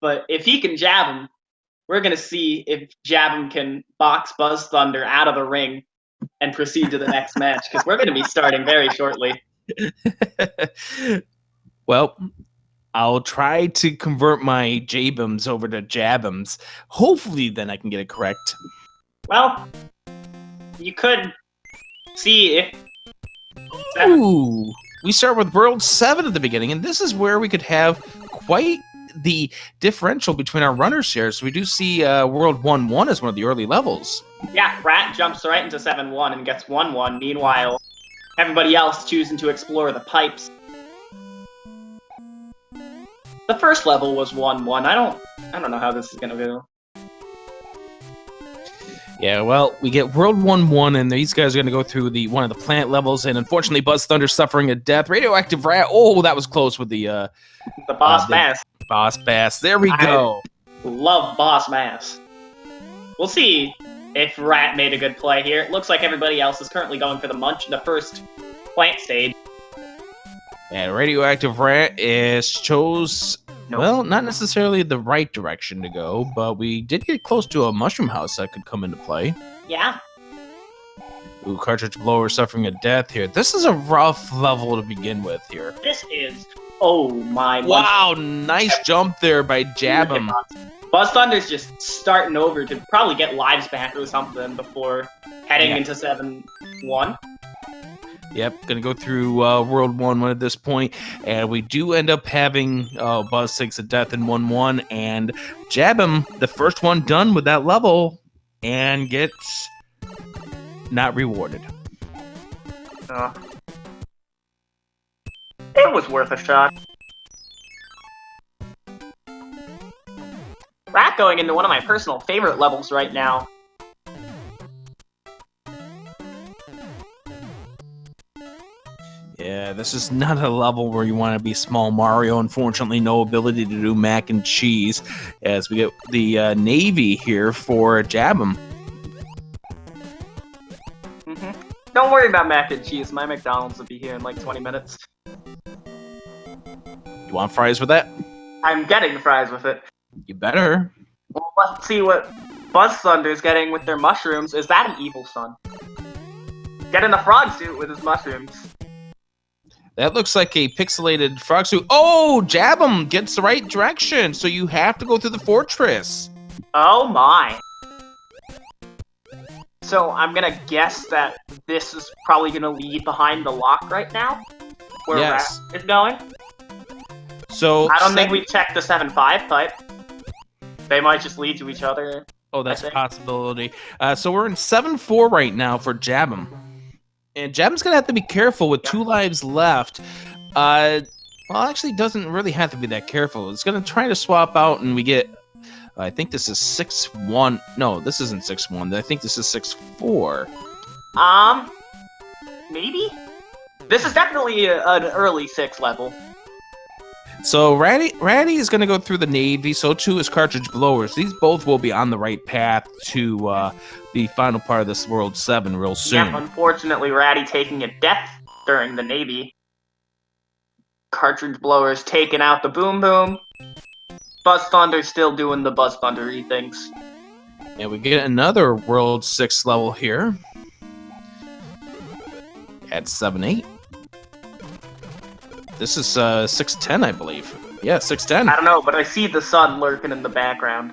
But if he can jab him, we're going to see if Jabem can box BuzzThunder out of the ring and proceed to the next match, because we're going to be starting very shortly. Well, I'll try to convert my Jabems over to Jabems. Hopefully, then I can get it correct. Well, you could see if... Ooh, we start with World 7 at the beginning, and this is where we could have quite the differential between our runners here. So we do see World 1-1 as one of the early levels. Yeah, Rat jumps right into 7-1 and gets 1-1. Meanwhile, everybody else choosing to explore the pipes. The first level was 1-1. I don't know how this is gonna go. Yeah, well, we get World 1-1, and these guys are going to go through one of the plant levels, and unfortunately, BuzzThunder suffering a death. Radioactive Rat, oh, that was close with the Boss Bass. Boss Bass. There we go. Love Boss Bass. We'll see if Rat made a good play here. It looks like everybody else is currently going for the first plant stage. And Radioactive Rat chose... Nope. Well, not necessarily the right direction to go, but we did get close to a mushroom house that could come into play. Yeah. Ooh, cartridge blower suffering a death here. This is a rough level to begin with here. This is... Oh my... Wow, nice jump there by Jabem. BuzzThunder's just starting over to probably get lives back or something before heading into 7-1. Yep, gonna go through World 1-1 at this point, and we do end up having Buzz takes a death in 1-1, and Jabem, the first one done with that level, and gets not rewarded. It was worth a shot. Rat going into one of my personal favorite levels right now. Yeah, this is not a level where you want to be small Mario. Unfortunately, no ability to do mac and cheese, as we get the Navy here for Jabem. Don't worry about mac and cheese. My McDonald's will be here in like 20 minutes. You want fries with that? I'm getting the fries with it. You better. Well, let's see what BuzzThunder's getting with their mushrooms. Is that an evil son? Getting the frog suit with his mushrooms. That looks like a pixelated frog suit. Oh, Jabem gets the right direction, so you have to go through the fortress. Oh my. So I'm gonna guess that this is probably gonna lead behind the lock right now? Where Rat is going? So I don't think we checked the 7-5 pipe. They might just lead to each other. Oh, that's a possibility. So we're in 7-4 right now for Jabem. And Jabem's going to have to be careful with 2 lives left. Well, actually, doesn't really have to be that careful. It's going to try to swap out, and we get... I think this is 6-1. No, this isn't 6-1. I think this is 6-4. Maybe? This is definitely an early 6 level. So Ratty is going to go through the Navy, so too is Cartridge Blowers. These both will be on the right path to the final part of this World 7 real soon. Yeah, unfortunately, Ratty taking a death during the Navy. Cartridge Blowers taking out the Boom Boom. BuzzThunder still doing the BuzzThunder-y things. And we get another World 6 level here. At 7-8. This is 6-10, I believe. Yeah, 6-10. I don't know, but I see the sun lurking in the background.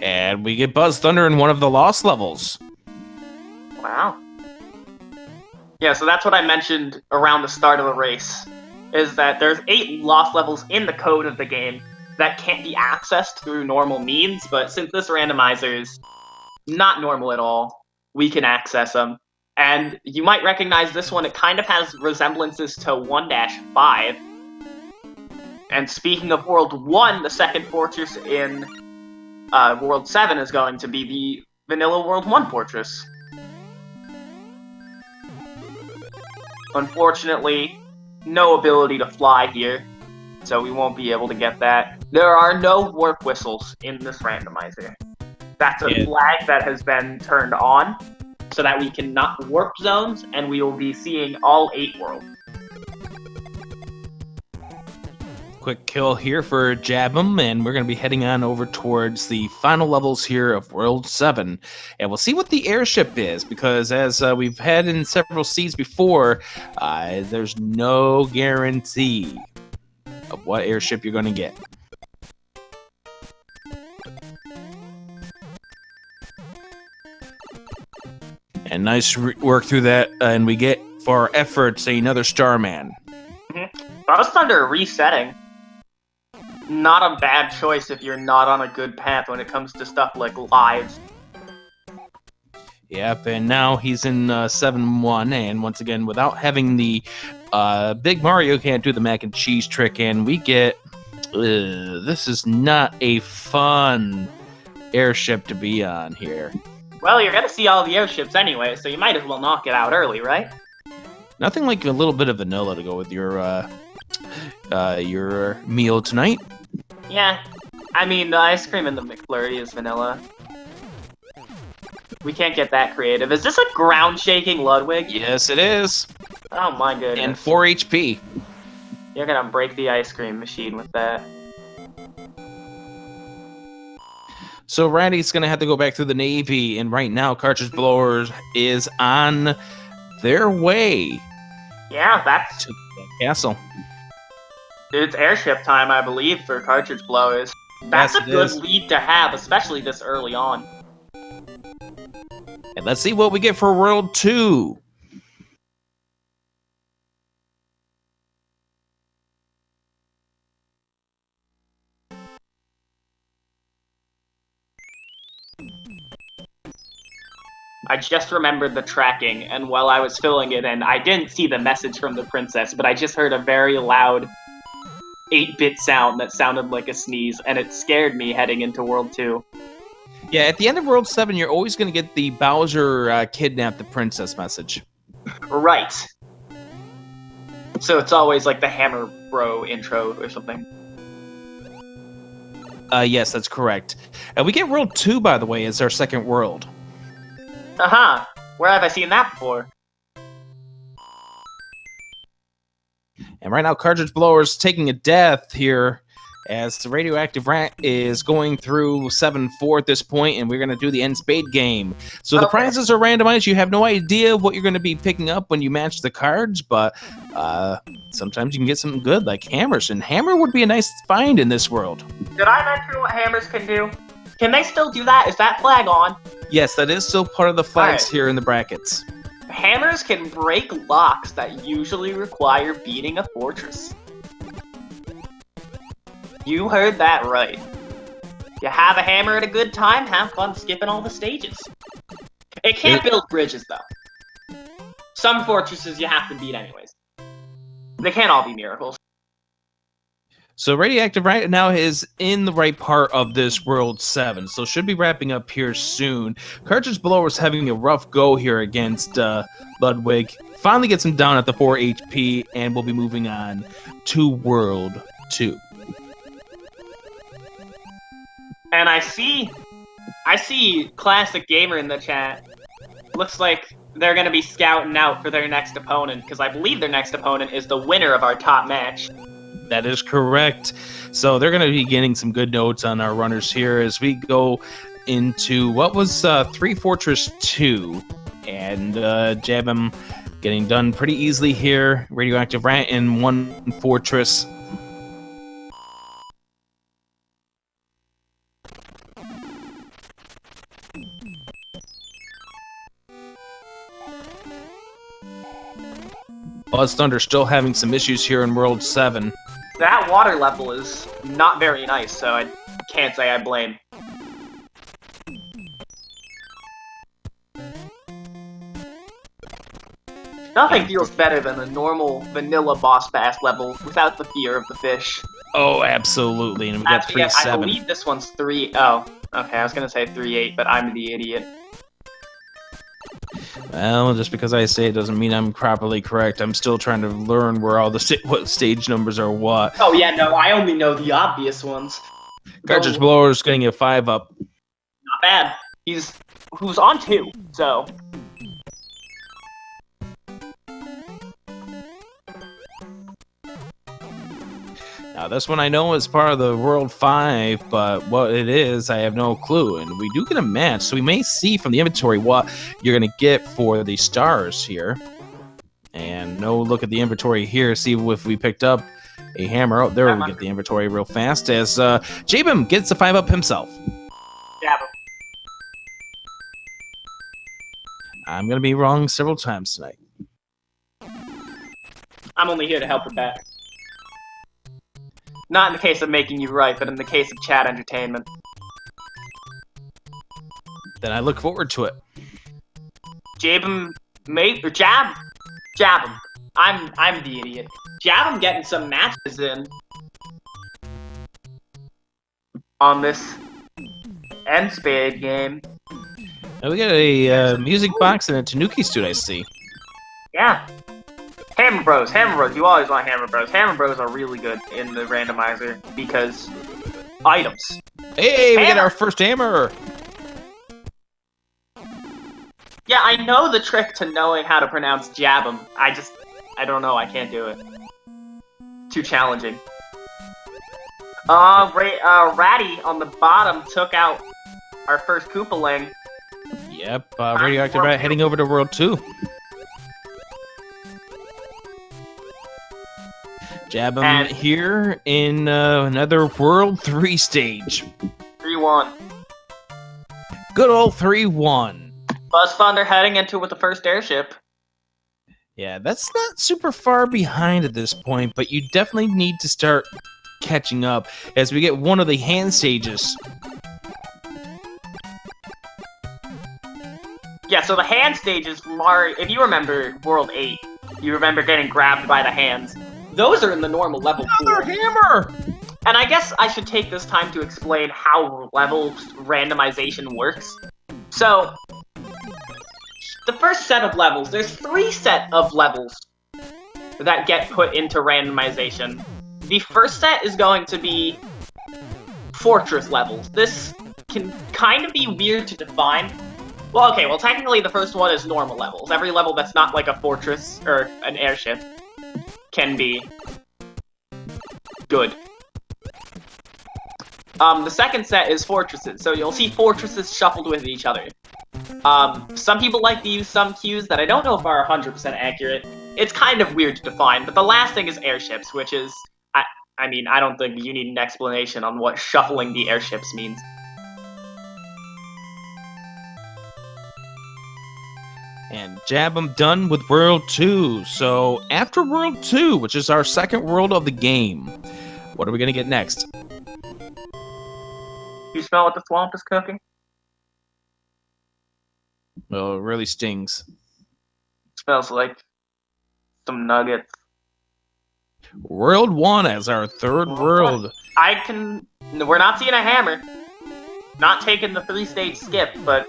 And we get BuzzThunder in one of the lost levels. Wow. Yeah, so that's what I mentioned around the start of the race, is that there's 8 lost levels in the code of the game that can't be accessed through normal means, but since this randomizer is not normal at all, we can access them. And you might recognize this one, it kind of has resemblances to 1-5. And speaking of World 1, the second fortress in World 7 is going to be the vanilla World 1 fortress. Unfortunately, no ability to fly here, so we won't be able to get that. There are no warp whistles in this randomizer. That's a flag that has been turned on, so that we can knock warp zones, and we will be seeing all 8 worlds. Quick kill here for Jabem, and we're going to be heading on over towards the final levels here of World 7. And we'll see what the airship is, because as we've had in several seeds before, there's no guarantee of what airship you're going to get. And nice work through that, and we get, for our efforts, another Starman. BuzzThunder resetting. Not a bad choice if you're not on a good path when it comes to stuff like lives. Yep, and now he's in 7-1, and once again, without having the Big Mario can't do the mac and cheese trick, and we get... this is not a fun airship to be on here. Well, you're gonna see all the airships anyway, so you might as well knock it out early, right? Nothing like a little bit of vanilla to go with your meal tonight. Yeah, I mean, the ice cream in the McFlurry is vanilla. We can't get that creative. Is this a ground-shaking Ludwig? Yes, it is. Oh my goodness. And 4 HP. You're gonna break the ice cream machine with that. So Randy's going to have to go back to the Navy, and right now Cartridge Blowers is on their way Yeah, that's... to the castle. It's airship time, I believe, for cartridge blowers. That's Yes, a it good is. lead to have, especially this early on. And let's see what we get for World 2. I just remembered the tracking, and while I was filling it in, I didn't see the message from the princess, but I just heard a very loud 8-bit sound that sounded like a sneeze, and it scared me heading into World 2. Yeah, at the end of World 7, you're always going to get the Bowser kidnapped the princess message. Right. So it's always like the Hammer Bro intro or something. Yes, that's correct. And we get World 2, by the way, as our second world. Aha! Where have I seen that before? And right now, Cartridge Blowers taking a death here as the Radioactive Rat is going through 7-4 at this point, and we're going to do the end spade game. So the Okay. prizes are randomized. You have no idea what you're going to be picking up when you match the cards, but sometimes you can get something good like hammers, and hammer would be a nice find in this world. Did I mention what hammers can do? Can they still do that? Is that flag on? Yes, that is still part of the flags Alright. here in the brackets. Hammers can break locks that usually require beating a fortress. You heard that right. You have a hammer at a good time, have fun skipping all the stages. It can't build bridges, though. Some fortresses you have to beat anyways. They can't all be miracles. So Radioactive right now is in the right part of this World 7, so should be wrapping up here soon. Cartridge Blower's having a rough go here against Ludwig. Finally gets him down at the 4 HP, and we'll be moving on to World 2. And I see Classic Gamer in the chat. Looks like they're going to be scouting out for their next opponent, because I believe their next opponent is the winner of our top match. That is correct. So they're going to be getting some good notes on our runners here as we go into what was 3 Fortress 2. And Jabem getting done pretty easily here. Radioactive Rat in 1 Fortress. BuzzThunder still having some issues here in World 7. That water level is not very nice, so I can't say I blame. Nothing feels better than a normal vanilla boss bass level without the fear of the fish. Oh, absolutely. And we got Actually, I 3-7. believe this one's 3. Oh, okay, I was gonna say 3-8, but I'm the idiot. Well, just because I say it doesn't mean I'm properly correct. I'm still trying to learn where all the what stage numbers are what. Oh yeah, no, I only know the obvious ones. Cartridge So, Blower's getting a 5 up. not bad. Who's on 2, so. Now This one I know is part of the World 5, but what it is, I have no clue. And we do get a match, so we may see from the inventory what you're going to get for the stars here. And no look at the inventory here, see if we picked up a hammer. Oh, there we get the inventory real fast as Jabem gets the 5-up himself. Jabem. I'm going to be wrong several times tonight. I'm only here to help with that. Not in the case of making you right, but in the case of chat entertainment. Then I look forward to it. Jabem, mate, or Jabem. I'm the idiot. Jabem getting some matches in on this end spade game. Now we got a music box and a Tanuki suit, I see. Yeah. Hammer Bros, you always want Hammer Bros. Hammer Bros are really good in the randomizer because items. Hey, we got our first hammer! Yeah, I know the trick to knowing how to pronounce Jabem. I don't know, I can't do it. Too challenging. Ratty on the bottom took out our first Koopaling. Yep, Radioactive Rat heading over to World 2. Jabem here in another World 3 stage. 3-1. Good old 3-1. BuzzThunder heading into with the first airship. Yeah, that's not super far behind at this point, but you definitely need to start catching up as we get one of the hand stages. Yeah, so the hand stages from Mario, if you remember World 8, you remember getting grabbed by the hands. Those are in the normal level Another pool. hammer! And I guess I should take this time to explain how level randomization works. So, the first set of levels, there's 3 set of levels that get put into randomization. The first set is going to be fortress levels. This can kind of be weird to define. Well, okay, technically the first one is normal levels. Every level that's not like a fortress or an airship can be good. The second set is fortresses, so you'll see fortresses shuffled with each other. Some people like to use some cues that I don't know if are 100% accurate. It's kind of weird to define, but the last thing is airships, which is... I mean, I don't think you need an explanation on what shuffling the airships means. And Jabem done with World 2. So after World 2, which is our second world of the game, what are we going to get next? You smell what the swamp is cooking? Well, it really stings. It smells like some nuggets. World 1 as our third world. We're not seeing a hammer. Not taking the 3-stage skip, but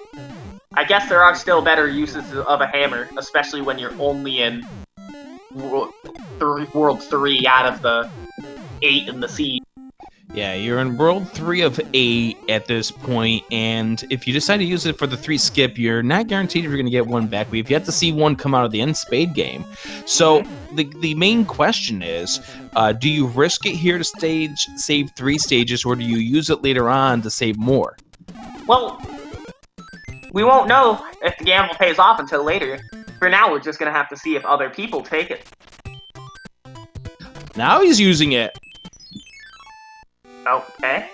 I guess there are still better uses of a hammer, especially when you're only in World 3 out of the 8 in the sea. Yeah, you're in World 3 of 8 at this point, and if you decide to use it for the 3 skip, you're not guaranteed if you're going to get one back. We've yet to see one come out of the end spade game. So the main question is, do you risk it here to save 3 stages, or do you use it later on to save more? Well, we won't know if the gamble pays off until later. For now, we're just going to have to see if other people take it. Now he's using it. Okay.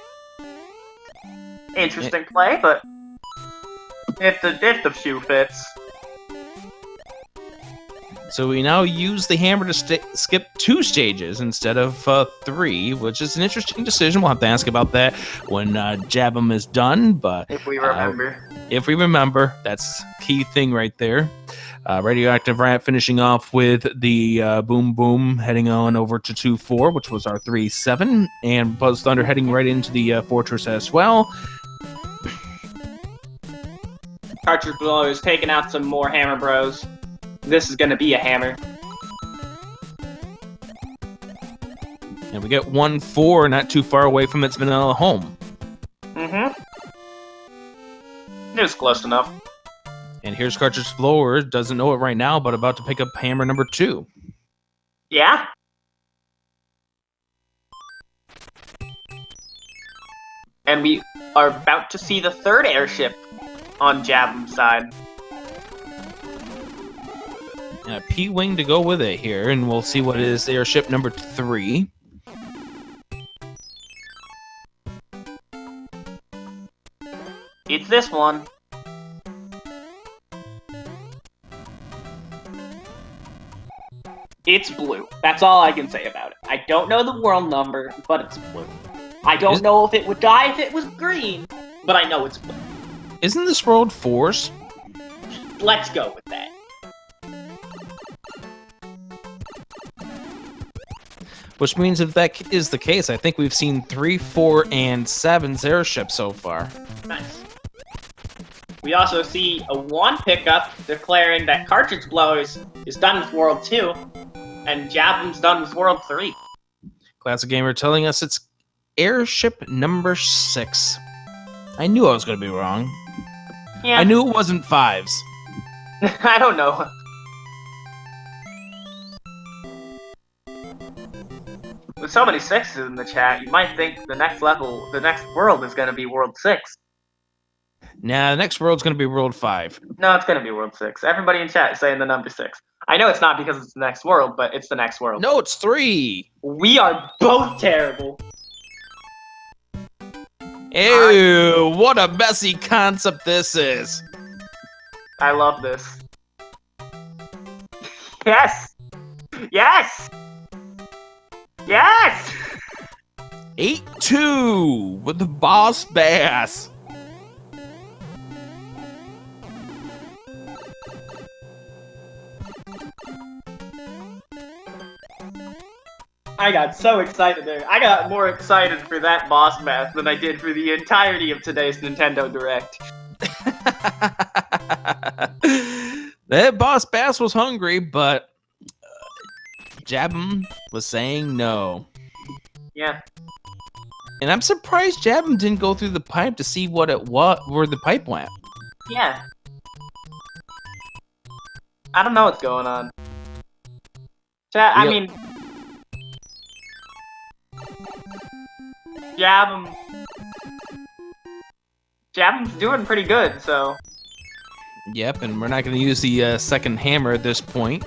Interesting play, but if the shoe fits. So we now use the hammer to skip 2 stages instead of 3, which is an interesting decision. We'll have to ask about that when Jabem is done. But if we remember. If we remember, that's key thing right there. Radioactive Rat finishing off with the Boom Boom heading on over to 2-4, which was our 3-7, and BuzzThunder heading right into the Fortress as well. Cartridgeblowers taking out some more Hammer Bros. This is going to be a hammer. And we get 1-4, not too far away from its vanilla home. Mm-hmm. It was close enough. And here's cartridgeblowers, doesn't know it right now, but about to pick up hammer number 2. Yeah? And we are about to see the third airship on Jabem's side. And a P-Wing to go with it here, and we'll see what is airship number 3. It's this one. It's blue. That's all I can say about it. I don't know the world number, but it's blue. I don't know if it would die if it was green, but I know it's blue. Isn't this world 4s? Let's go with that. Which means if that is the case, I think we've seen 3, 4, and 7's airships so far. Nice. We also see a 1 pickup declaring that cartridgeblowers is done with World 2, and Jabem's done with World 3. Classic Gamer telling us it's airship number 6. I knew I was going to be wrong. Yeah. I knew it wasn't 5s. I don't know. With so many 6s in the chat, you might think the next level, the next world is going to be World 6. Nah, the next world's going to be World 5. No, it's going to be World 6. Everybody in chat is saying the number 6. I know it's not because it's the next world, but it's the next world. No, it's 3. We are both terrible. Ew, what a messy concept this is. I love this. Yes! Yes! Yes! 8-2 with the Boss Bass. I got so excited there. I got more excited for that boss bass than I did for the entirety of today's Nintendo Direct. That Boss Bass was hungry, but Jabem was saying no. Yeah. And I'm surprised Jabem didn't go through the pipe to see where the pipe went. Yeah. I don't know what's going on. Chat, I mean... Jabem's doing pretty good, so... Yep, and we're not going to use the second hammer at this point.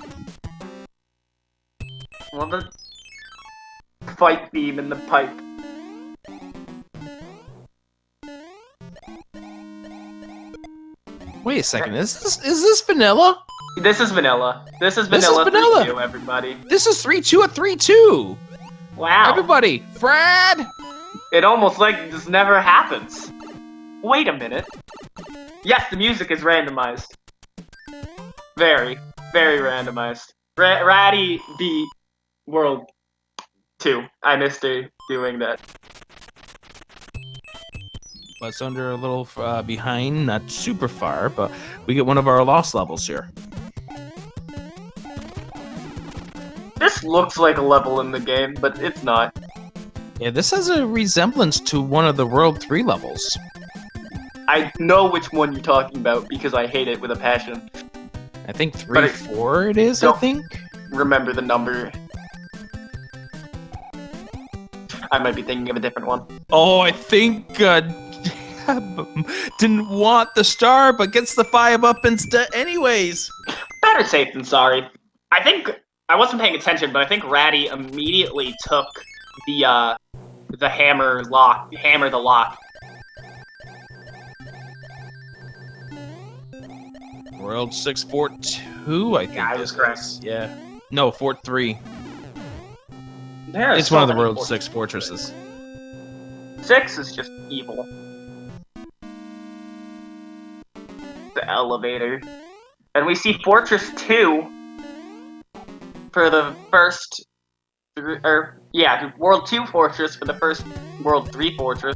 Well, the fight beam in the pipe. Wait a second, is this vanilla? This is vanilla. This is vanilla 3-2, everybody. This is 3-2 at 3-2. Wow. Everybody, Fred! It almost like this never happens. Wait a minute. Yes, the music is randomized. Very, very randomized. Ratty beat World 2. I missed doing that. BuzzThunder a little behind, not super far, but we get one of our lost levels here. This looks like a level in the game, but it's not. Yeah, this has a resemblance to one of the World 3 levels. I know which one you're talking about because I hate it with a passion. I think 3-4 it is, I think? Remember the number. I might be thinking of a different one. Oh, I think didn't want the star, but gets the 5 up instead anyways. Better safe than sorry. I think, I wasn't paying attention, but I think Ratty immediately took the hammer the lock. World 6-4-2, I think. Yeah, I was correct. Yeah. No, 4-3. There it's one of the world's 6 fortresses. 6 is just evil. The elevator. And we see Fortress 2 for the first... World 2 Fortress for the first World 3 Fortress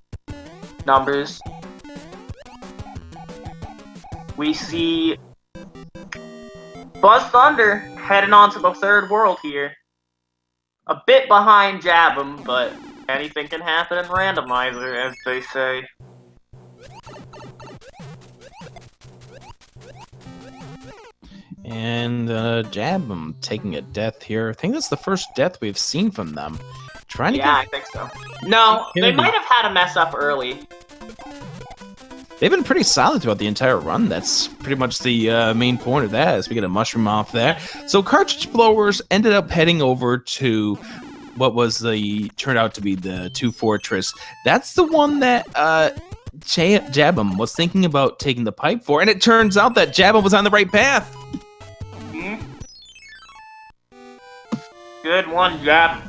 numbers. We see BuzzThunder heading on to the third world here. A bit behind Jabem, but anything can happen in Randomizer, as they say. And Jabem taking a death here. I think that's the first death we've seen from them. I think so. No, they might have had a mess up early. They've been pretty solid throughout the entire run. That's pretty much the main point of that, as we get a mushroom off there. So cartridge blowers ended up heading over to what turned out to be the 2 Fortress. That's the one that Jabem was thinking about taking the pipe for, and it turns out that Jabem was on the right path. Good one, Jab.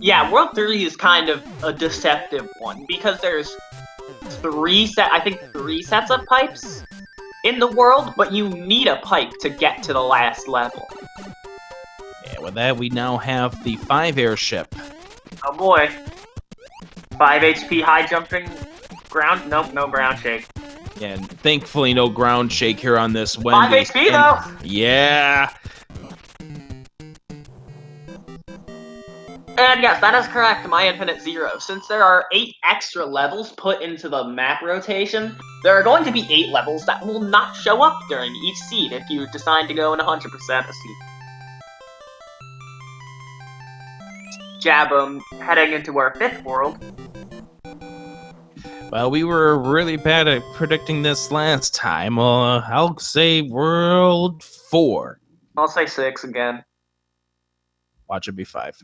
Yeah, World 3 is kind of a deceptive one, because there's three sets of pipes in the world, but you need a pipe to get to the last level. Yeah, with that, we now have the 5 airship. Oh boy. 5 HP high jumping ground? Nope, no ground shake. Yeah, and thankfully no ground shake here on this 5 Wendy. HP though! Yeah. And yes, that is correct, my infinite zero. Since there are 8 extra levels put into the map rotation, there are going to be 8 levels that will not show up during each seed if you decide to go in 100% a seed. Jabem heading into our 5th world. Well, we were really bad at predicting this last time. I'll say World 4. I'll say 6 again. Watch it be 5.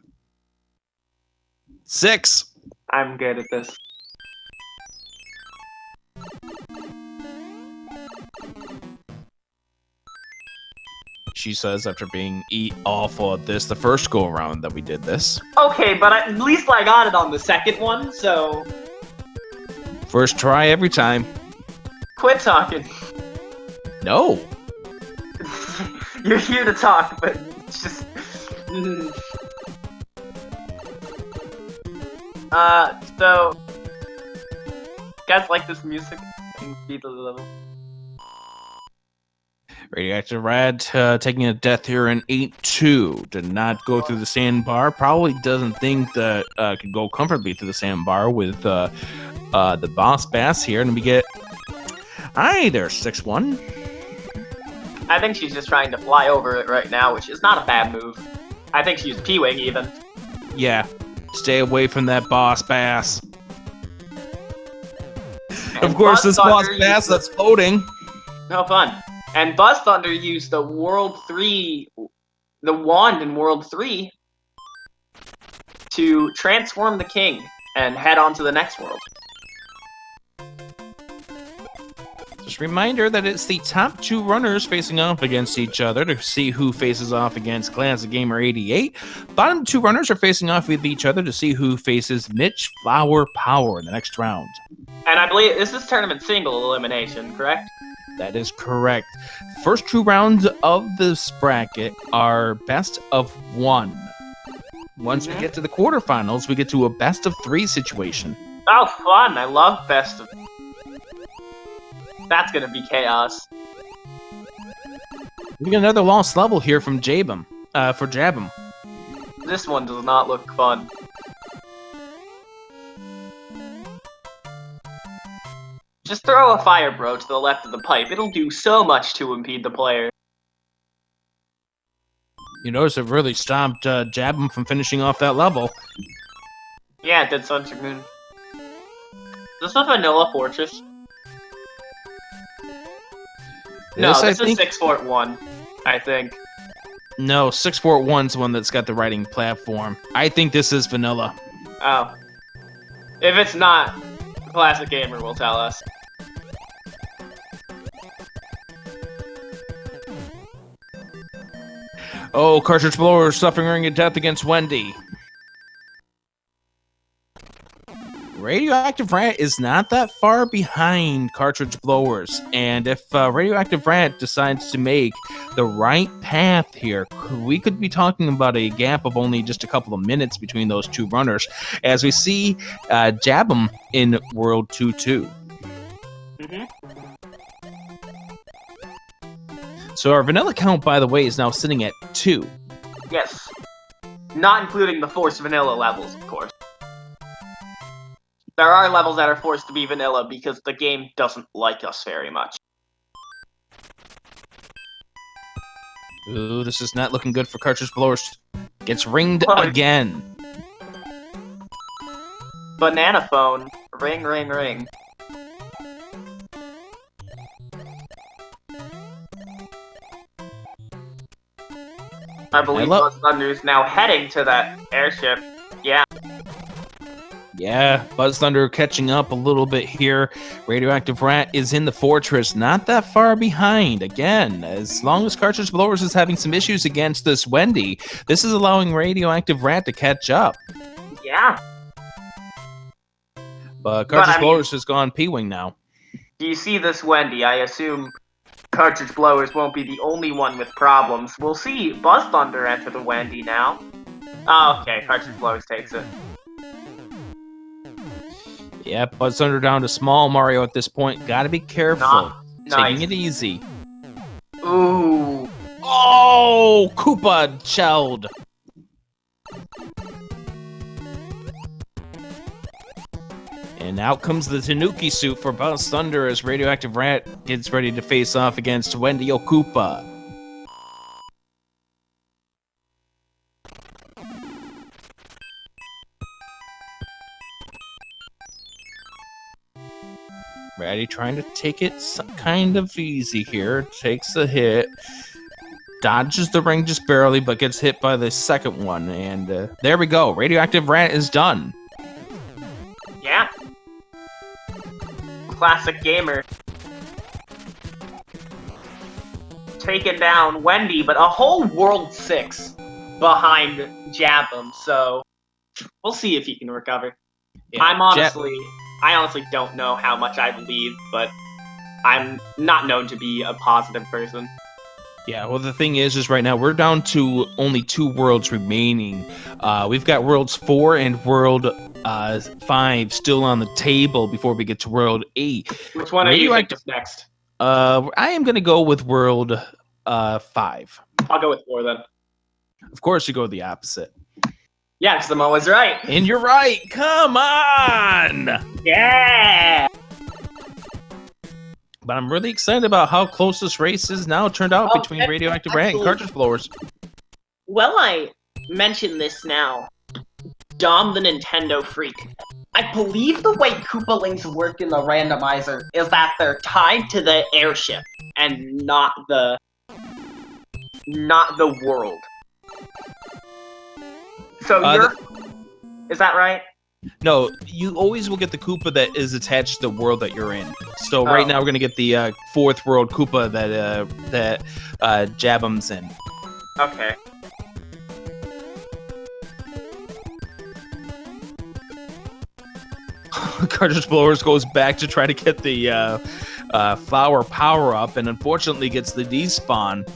6. I'm good at this. She says after being awful at this the first go around that we did this. Okay, but at least I got it on the second one, so... First try every time. Quit talking. No. You're here to talk, but it's just... So... You guys like this music? Beat the level. Radioactive Rad taking a death here in 8-2. Did not go through the sandbar. Probably doesn't think that could go comfortably through the sandbar with the boss bass here. And we get... Aye, there's 6-1. I think she's just trying to fly over it right now, which is not a bad move. I think she's P-Wing, even. Yeah. Stay away from that boss bass. And of course, this boss bass that's floating. No fun. And BuzzThunder used the wand in World 3 to transform the king and head on to the next world. Just a reminder that it's the top 2 runners facing off against each other to see who faces off against Classic Gamer 88. Bottom 2 runners are facing off with each other to see who faces Mitch Flower Power in the next round. And I believe this is tournament single elimination, correct? That is correct. First 2 rounds of this bracket are best of 1. Once we get to the quarterfinals, we get to a best of 3 situation. Oh, fun! I love best of... That's gonna be chaos. We get another lost level here from Jabem, for Jabem. This one does not look fun. Just throw a fire bro to the left of the pipe. It'll do so much to impede the player. You notice it really stopped Jabem from finishing off that level. Yeah, it did such a good... Is this a vanilla fortress? No, this is 641, I think. No, 641's the one that's got the riding platform. I think this is vanilla. Oh. If it's not, Classic Gamer will tell us. Oh, cartridge blowers suffering a death against Wendy. Radioactive Rat is not that far behind cartridge blowers, and if Radioactive Rat decides to make the right path here, we could be talking about a gap of only just a couple of minutes between those 2 runners, as we see Jabem in World 2-2. So our vanilla count, by the way, is now sitting at 2. Yes. Not including the forced vanilla levels, of course. There are levels that are forced to be vanilla because the game doesn't like us very much. Ooh, this is not looking good for cartridge blowers. Gets ringed again. Banana phone. Ring, ring, ring. I believe BuzzThunder is now heading to that airship. Yeah. Yeah, BuzzThunder catching up a little bit here. Radioactive Rat is in the fortress, not that far behind. Again, as long as Cartridge Blowers is having some issues against this Wendy, this is allowing Radioactive Rat to catch up. Yeah. But Cartridge Blowers has gone P-Wing now. Do you see this Wendy? I assume Cartridge Blowers won't be the only one with problems. We'll see BuzzThunder enter the Wendy now. Oh, okay, Cartridge Blowers takes it. Yep, BuzzThunder down to small Mario at this point. Gotta be careful. Nice. Taking it easy. Ooh. Oh, Koopa shelled. And out comes the Tanuki suit for BuzzThunder as Radioactive Rat gets ready to face off against Wendy Koopa. Ratty trying to take it kind of easy here. Takes the hit. Dodges the ring just barely, but gets hit by the second one. And there we go. Radioactive Rat is done. Yeah. Classic gamer. Taking down Wendy, but a whole World 6 behind Jabem. So we'll see if he can recover. Yeah, I honestly don't know how much I believe, but I'm not known to be a positive person. Yeah, well, the thing is right now we're down to only 2 worlds remaining. We've got Worlds 4 and World 5 still on the table before we get to World 8. Which one are you think is next? I am going to go with World 5. I'll go with 4 then. Of course, you go the opposite. Yeah, because I'm always right. And you're right. Come on! Yeah! But I'm really excited about how close this race is now turned out between Radioactive Rat and Cartridge Blowers. Well, I mention this now. Dom the Nintendo freak. I believe the way Koopalings work in the randomizer is that they're tied to the airship and not the world. So is that right? No, you always will get the Koopa that is attached to the world that you're in. So right now we're gonna get the 4th world Koopa that Jabem's in. Okay. Cartridge Blowers goes back to try to get the flower power up, and unfortunately gets the despawn.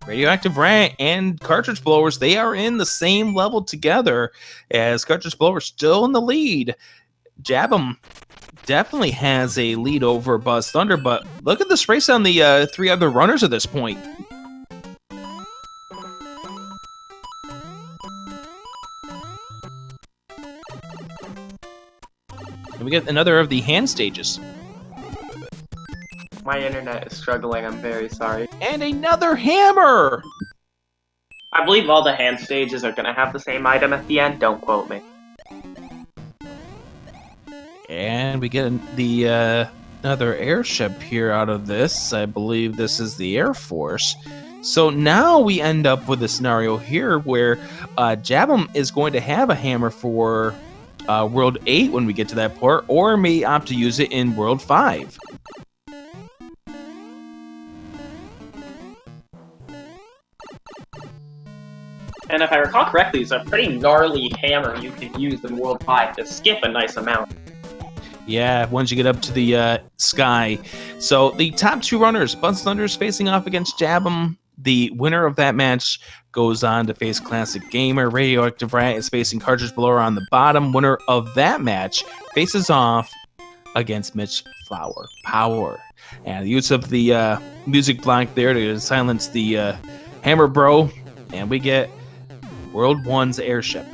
Radioactive Rat and Cartridge Blowers, they are in the same level together as Cartridge Blowers still in the lead. Jabem definitely has a lead over BuzzThunder, but look at this race on the 3 other runners at this point. And we get another of the hand stages. My internet is struggling, I'm very sorry. And another hammer! I believe all the hand stages are going to have the same item at the end, don't quote me. And we get the another airship here out of this. I believe this is the Air Force. So now we end up with a scenario here where Jabem is going to have a hammer for World 8 when we get to that port, or may opt to use it in World 5. And if I recall correctly, it's a pretty gnarly hammer you can use in World 5 to skip a nice amount. Yeah, once you get up to the sky. So the top 2 runners, BuzzThunder's facing off against Jabem. The winner of that match goes on to face Classic Gamer. Radioactive Rat is facing Cartridge Blower on the bottom. Winner of that match faces off against Mitch Flower Power. And the use of the music block there to silence the Hammer Bro. And we get World 1's airship.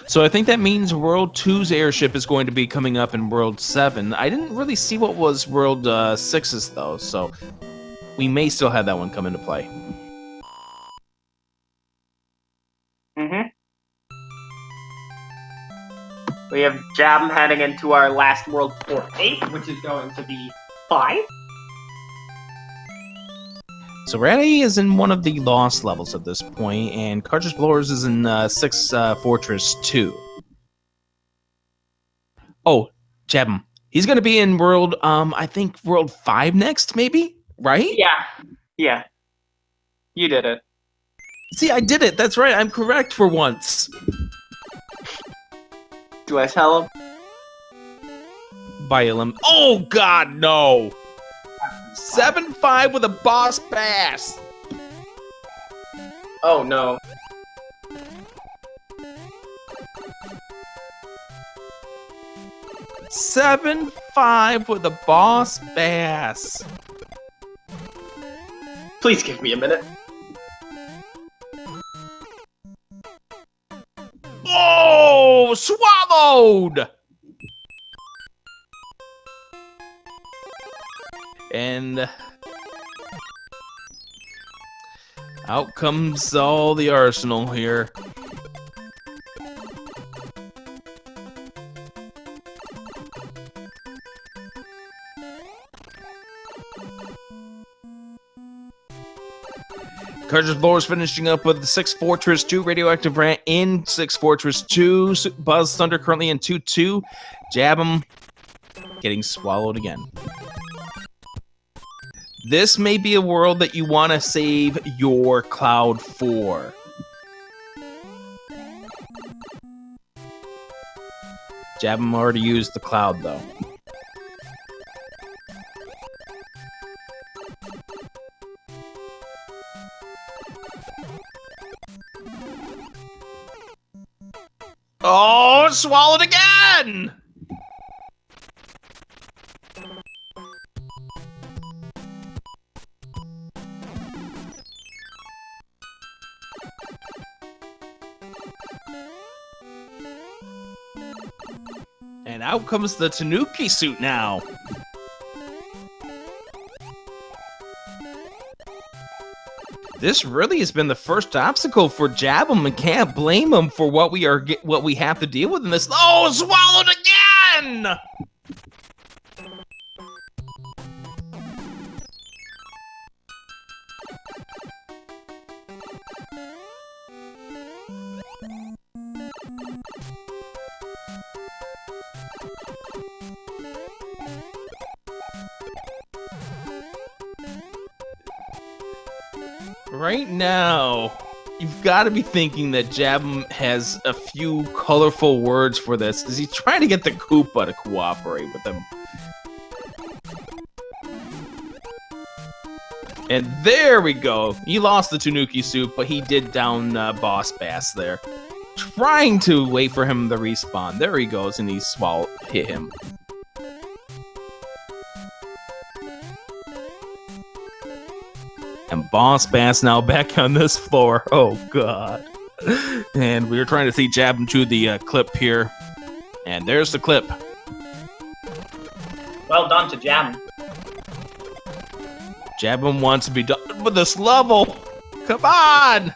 So I think that means World 2's airship is going to be coming up in World 7. I didn't really see what was World 6's though, so we may still have that one come into play. We have Jabem heading into our last world for 8, which is going to be 5. So Ratty is in one of the lost levels at this point, and Cartridge Blowers is in 6 Fortress 2. Oh, Jabem. He's going to be in World, I think World 5 next, maybe? Right? Yeah. You did it. See, I did it. That's right. I'm correct for once. Do I tell him? By elim. Oh, God, no. 7-5 with a boss bass. Oh, no. Seven 5 with a boss bass. Please give me a minute. Oh, swallowed! And out comes all the arsenal here. Cartridge Blowers finishing up with 6 Fortress 2, Radioactive Rat in 6 Fortress 2, BuzzThunder currently in 2-2, Jabem getting swallowed again. This may be a world that you want to save your Cloud for. Jabem already used the Cloud though. Oh, swallowed again! And out comes the Tanuki suit now. This really has been the first obstacle for Jabem, and can't blame him for what we have to deal with in this. Oh, swallowed again! Right now, you've got to be thinking that Jabem has a few colorful words for this. Is he trying to get the Koopa to cooperate with him? And there we go. He lost the Tanuki suit, but he did down Boss Bass there. Trying to wait for him to respawn. There he goes, and he hit him. And Boss Bass now back on this floor. Oh, God. And we were trying to see Jabem to the clip here. And there's the clip. Well done to Jabem. Jabem wants to be done with this level. Come on!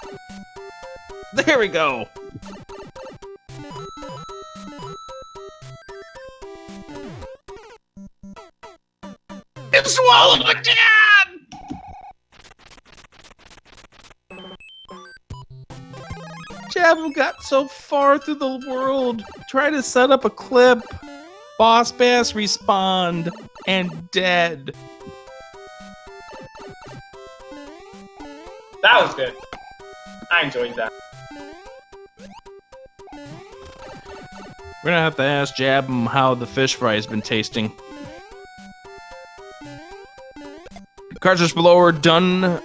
There we go. It's swallowed again! Jabem got so far through the world, trying to set up a clip. Boss Bass respawned and dead. That was good. I enjoyed that. We're gonna have to ask Jabem how the fish fry has been tasting. Cartridge Blower done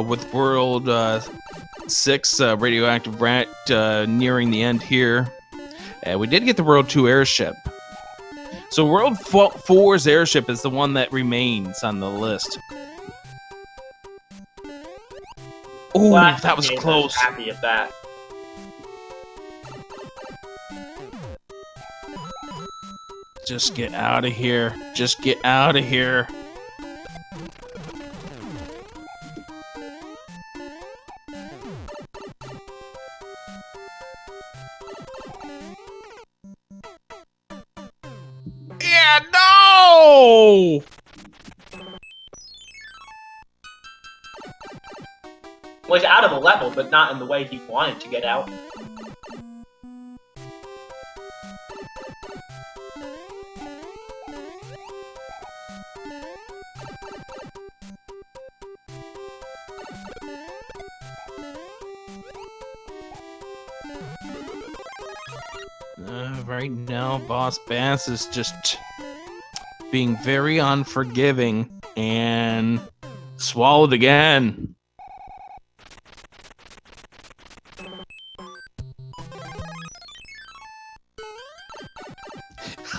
with World 6 Radioactive Rat nearing the end here. We did get the World 2 airship. So World 4's airship is the one that remains on the list. Oh, Well, that was close. I'm happy at that. Just get out of here. Just get out of here. again. No! Well, he's out of the level, but not in the way he wanted to get out. Right now, Boss Bass is just being very unforgiving and swallowed again.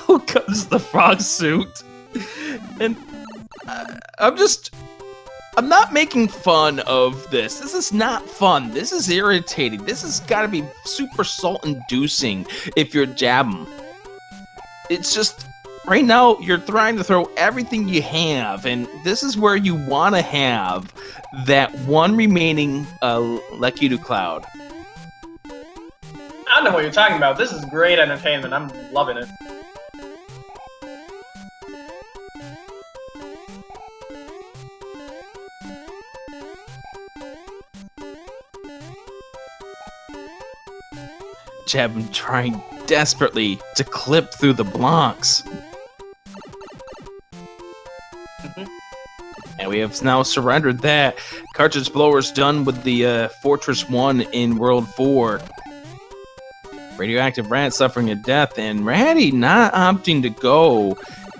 Out comes the frog suit. And I'm not making fun of this. This is not fun. This is irritating. This has got to be super salt-inducing if you're Jabem. It's just, right now, you're trying to throw everything you have, and this is where you want to have that one remaining Lekidu Cloud. I don't know what you're talking about. This is great entertainment. I'm loving it. Jabem trying desperately to clip through the blocks. And we have now surrendered that. Cartridge blowers done with the Fortress 1 in World 4. Radioactive Rat suffering a death, and Ratty not opting to go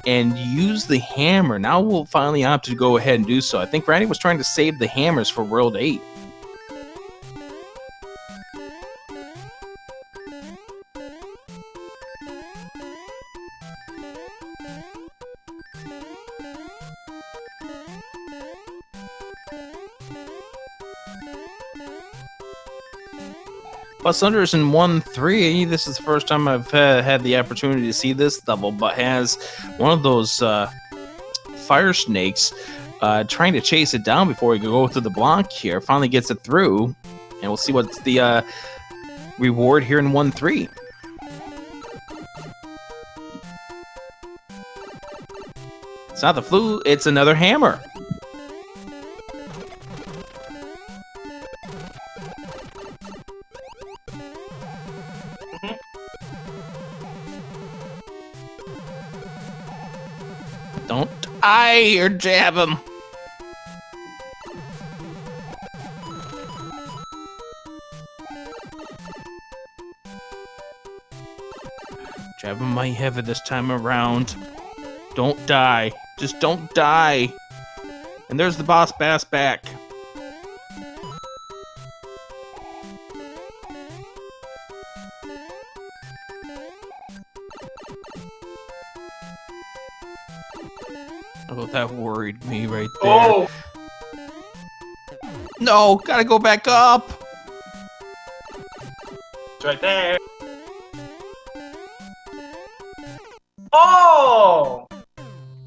and use the hammer. Now we'll finally opt to go ahead and do so. I think Ratty was trying to save the hammers for World 8. BuzzThunder is in 1-3. This is the first time I've had the opportunity to see this level, but has one of those fire snakes trying to chase it down before he can go through the block here. Finally gets it through, and we'll see what's the reward here in 1-3. It's not the flute, it's another hammer. Don't die or jab him. Jab him might have it this time around. Don't die. Just don't die. And there's the Boss Bass back. Oh, that worried me right there. Oh! No, gotta go back up. It's right there. Oh!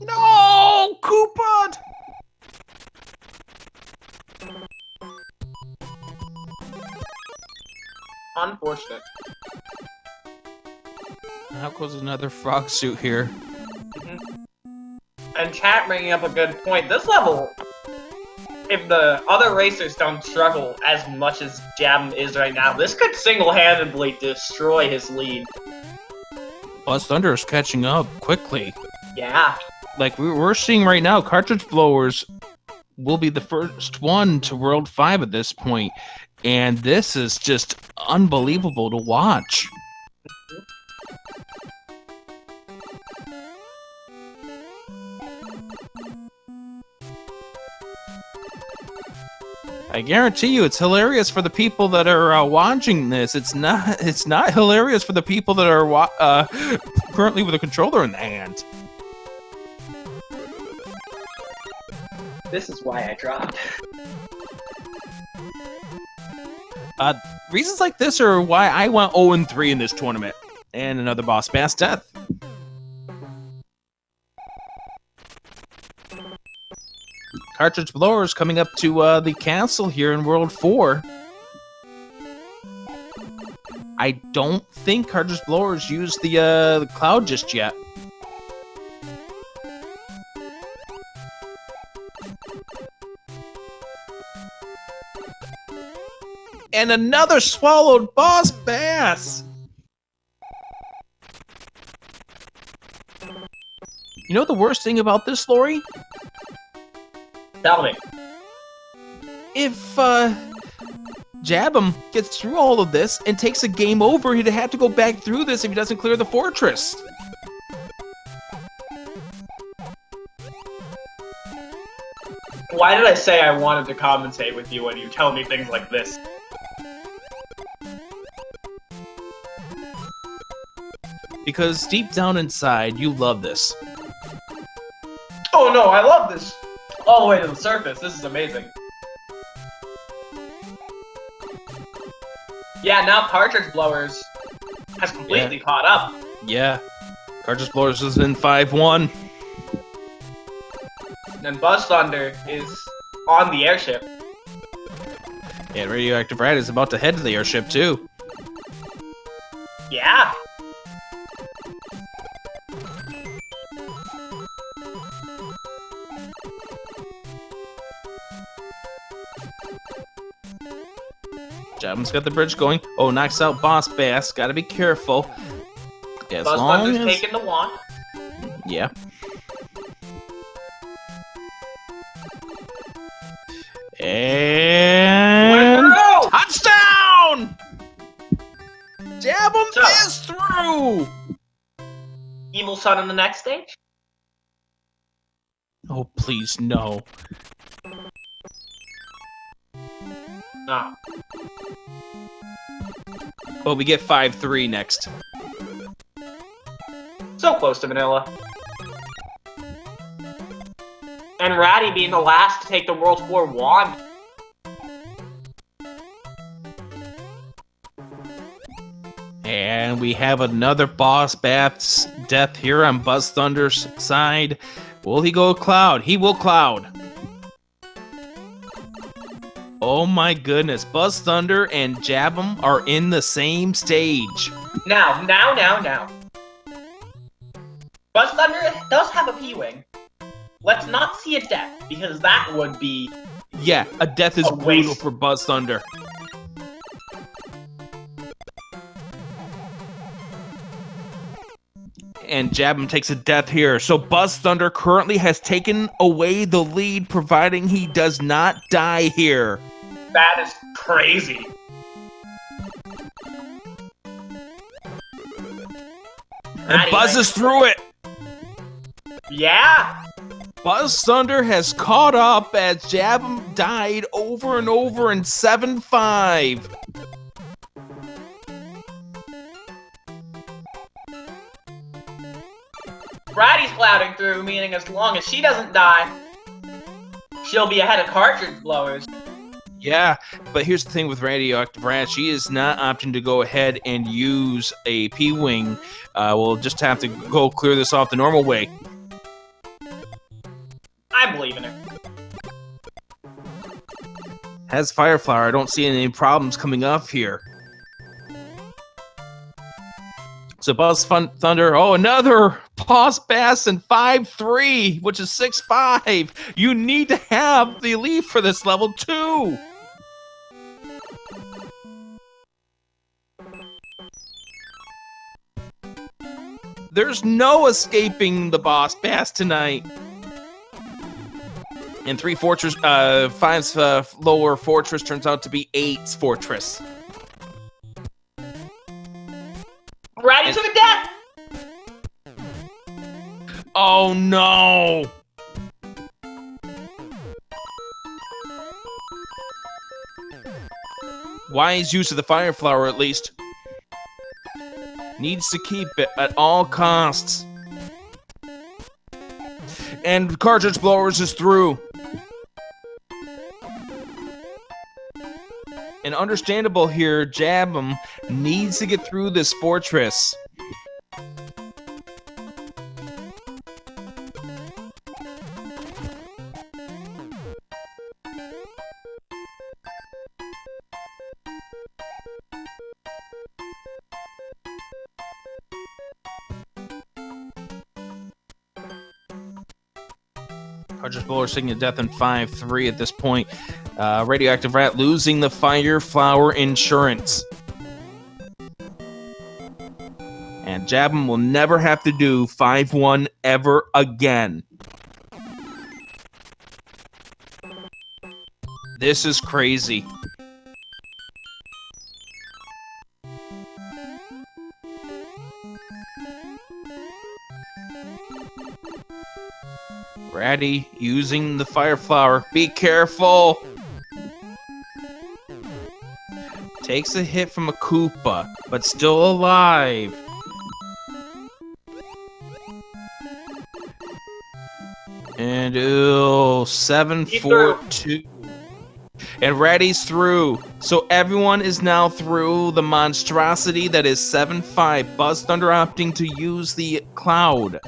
No, Koopa! Unfortunate. Out goes another frog suit here. And chat bringing up a good point. This level, if the other racers don't struggle as much as Jabem is right now, this could single-handedly destroy his lead. BuzzThunder is catching up quickly. Yeah. Like we're seeing right now, cartridge blowers will be the first one to World 5 at this point, and this is just unbelievable to watch. I guarantee you, it's hilarious for the people that are watching this. It's not hilarious for the people that are currently with a controller in the hand. This is why I dropped. Reasons like this are why I went 0-3 in this tournament. And another Boss Bass death. Cartridge blowers coming up to the castle here in World 4. I don't think cartridge blowers use the cloud just yet. And another swallowed boss bass. You know the worst thing about this, Lori? Tell me. If Jabem gets through all of this and takes a game over, he'd have to go back through this if he doesn't clear the fortress. Why did I say I wanted to commentate with you when you tell me things like this? Because deep down inside, you love this. Oh no, I love this! All the way to the surface, this is amazing. Yeah, now cartridge blowers has completely caught up. Yeah. Cartridge blowers is in 5-1. And BuzzThunder is on the airship. And Radioactive Rat is about to head to the airship too. Yeah. Jabem's got the bridge going. Oh, knocks out Boss Bass. Gotta be careful. As long BuzzThunder's as... taking the wand. Yeah. And... touchdown! Jabem is through! Evil Sun on the next stage? Oh, please, no. No. Well, we get 5-3 next. So close to vanilla. And Ratty being the last to take the World War wand. And we have another Boss Bath's death here on BuzzThunder's side. Will he go Cloud? He will Cloud. Oh my goodness. BuzzThunder and Jabem are in the same stage. Now. BuzzThunder does have a P-Wing. Let's not see a death, because that would be... Yeah, a death is brutal for BuzzThunder. And Jabem takes a death here. So BuzzThunder currently has taken away the lead, providing he does not die here. That is crazy. And Buzz is through it. Yeah. BuzzThunder has caught up as Jabem died over and over in 7-5. Ratty's clouding through, meaning as long as she doesn't die, she'll be ahead of cartridge blowers. Yeah, but here's the thing with Radioactive Rat. She is not opting to go ahead and use a P-Wing. We'll just have to go clear this off the normal way. I believe in her. Has Fireflower. I don't see any problems coming up here. So BuzzThunder, oh, another Boss Bass and 5-3, which is 6-5. You need to have the lead for this level too. There's no escaping the Boss Bass tonight. And 5's lower fortress turns out to be 8's fortress. Ratty to the death! Oh no! Wise use of the Fire Flower, at least. Needs to keep it at all costs. And Cartridge Blowers is through. And understandable here, Jabem needs to get through this fortress. Cartridge Blowers taking a death in 5-3 at this point. Radioactive Rat losing the Fire Flower insurance. And Jabem will never have to do 5-1 ever again. This is crazy. Ratty using the Fire Flower. Be careful! Takes a hit from a Koopa, but still alive. And 7-4-2. And Ratty's through. So everyone is now through the monstrosity that is 7-5. BuzzThunder opting to use the Cloud.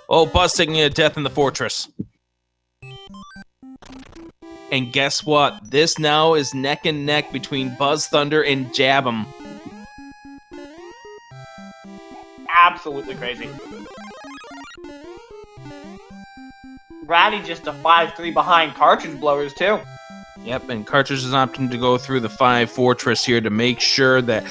Oh, Buzz taking a death in the fortress. And guess what? This now is neck and neck between BuzzThunder and Jabem. Absolutely crazy. Ratty just a 5-3 behind cartridge blowers too. Yep, and Cartridge is opting to go through the 5 fortress here to make sure that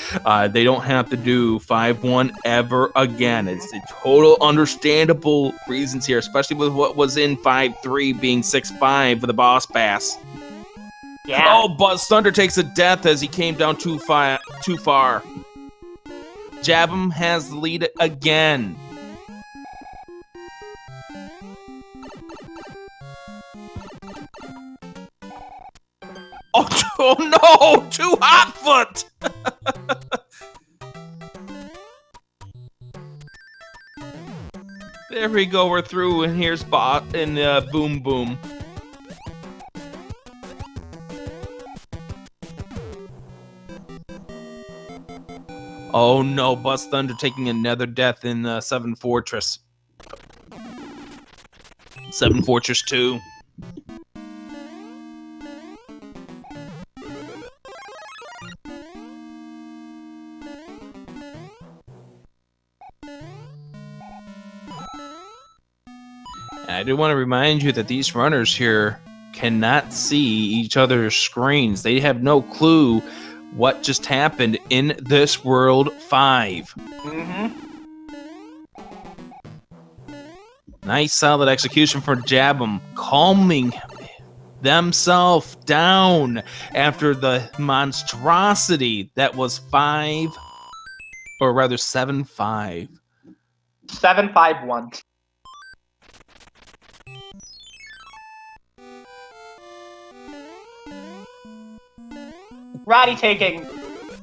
they don't have to do 5-1 ever again. It's a total understandable reasons here, especially with what was in 5-3 being 6-5 for the boss bass. Yeah. Oh, BuzzThunder takes a death as he came down too far. Jabem has the lead again. Oh no! Too hot foot! There we go, we're through, and here's Bot and Boom Boom. Oh no, BuzzThunder taking another death in 7 Fortress. 7 Fortress 2. And I do want to remind you that these runners here cannot see each other's screens. They have no clue what just happened in this World 5. Nice solid execution for Jabem, calming themselves down after the monstrosity that was 5, or rather 7-5. 7-5-1. Ratty taking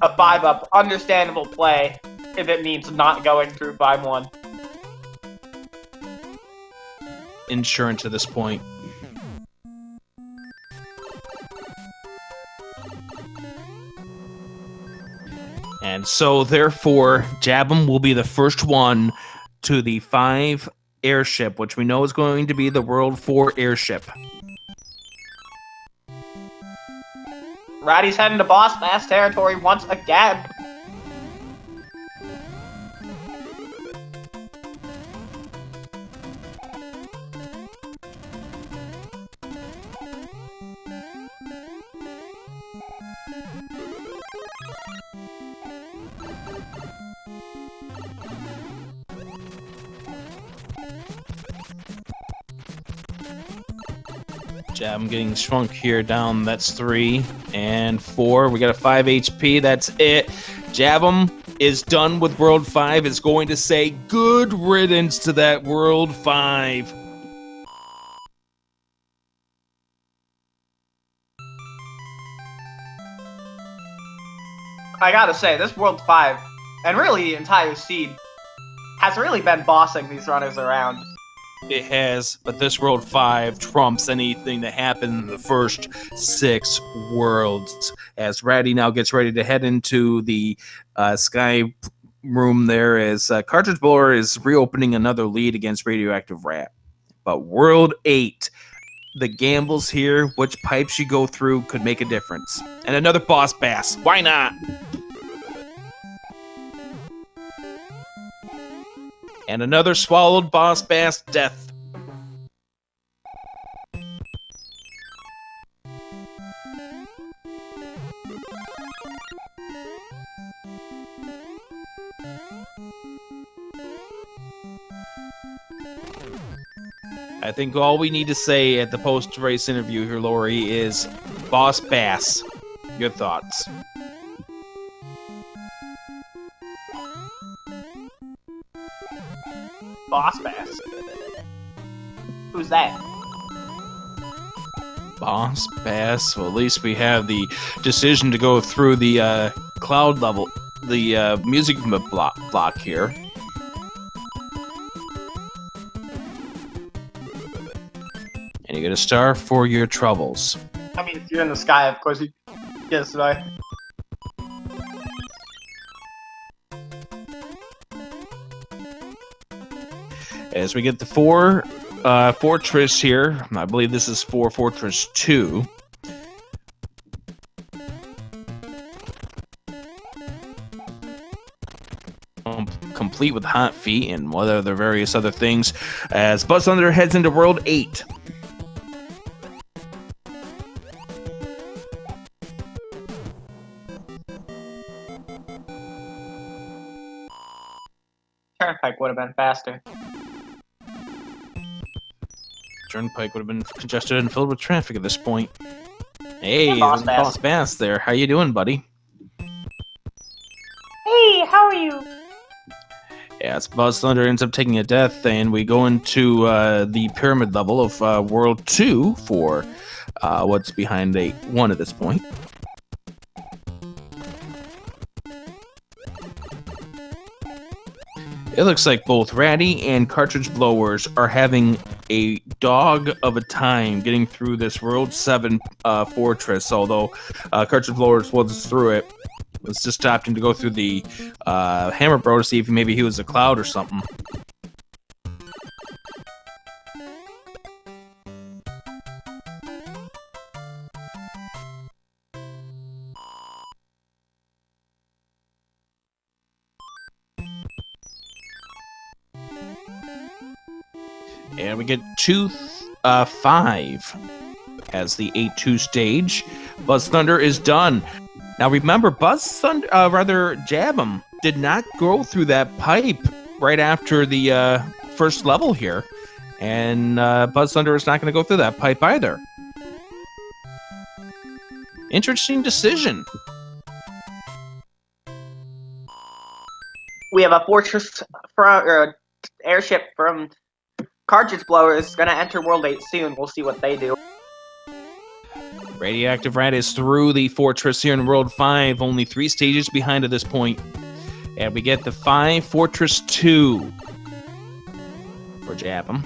a 5-up, understandable play if it means not going through 5-1. Insurance at this point. And so, therefore, Jabem will be the first one to the 5 airship, which we know is going to be the World 4 airship. Ratty's heading to boss bass territory once again. Jabem getting shrunk here down. That's 3 and 4. We got a 5 HP. That's it. Jabem is done with World 5. Is going to say good riddance to that World 5. I gotta say, this World 5, and really the entire seed, has really been bossing these runners around. It has, but this World 5 trumps anything that happened in the first 6 worlds. As Ratty now gets ready to head into the sky room there, as Cartridge Blower is reopening another lead against Radioactive Rat. But World 8, the gambles here, which pipes you go through, could make a difference. And another boss bass. Why not? And another swallowed boss bass death. I think all we need to say at the post-race interview here, Lori, is Boss Bass. Your thoughts? Boss Bass. Who's that? Boss Bass. Well, at least we have the decision to go through the cloud level, the music block here. And you get a star for your troubles. I mean, if you're in the sky, of course you get a star. As we get the Fortress here, I believe this is for Fortress 2. Complete with hot feet and what other various other things, as BuzzThunder heads into World 8. Turnpike would have been faster. Turnpike would have been congested and filled with traffic at this point. Hey, Boss Boss Bass there. How you doing, buddy? Hey, how are you? Yeah, it's BuzzThunder ends up taking a death, and we go into the pyramid level of World 2 for what's behind 1 at this point. It looks like both Ratty and Cartridge Blowers are having a dog of a time getting through this World 7 fortress, although Cartridge Blowers was through it. Was just stopping to go through the Hammer Bro to see if maybe he was a cloud or something. And we get 2-5 as the 8-2 stage. BuzzThunder is done. Now remember, Jabem did not go through that pipe right after the first level here. And BuzzThunder is not going to go through that pipe either. Interesting decision. We have a fortress airship from Cartridge Blowers going to enter World 8 soon. We'll see what they do. Radioactive Rat is through the fortress here in World 5, only 3 stages behind at this point. And we get the 5 Fortress 2 for Jabem.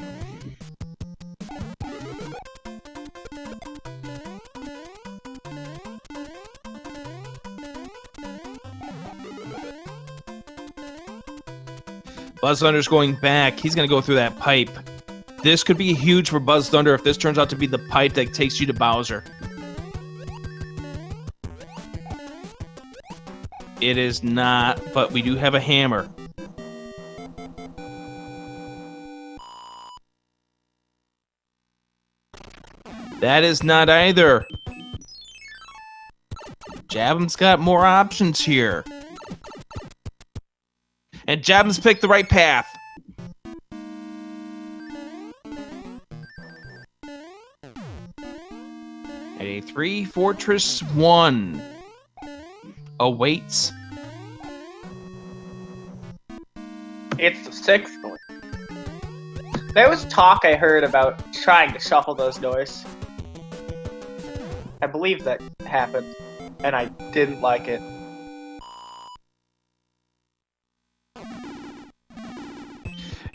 BuzzThunder's going back. He's going to go through that pipe. This could be huge for BuzzThunder if this turns out to be the pipe that takes you to Bowser. It is not, but we do have a hammer. That is not either. Jabem's got more options here. And Jabem's picked the right path. At a 3 Fortress 1 awaits. It's the 6th one. There was talk I heard about trying to shuffle those doors. I believe that happened, and I didn't like it.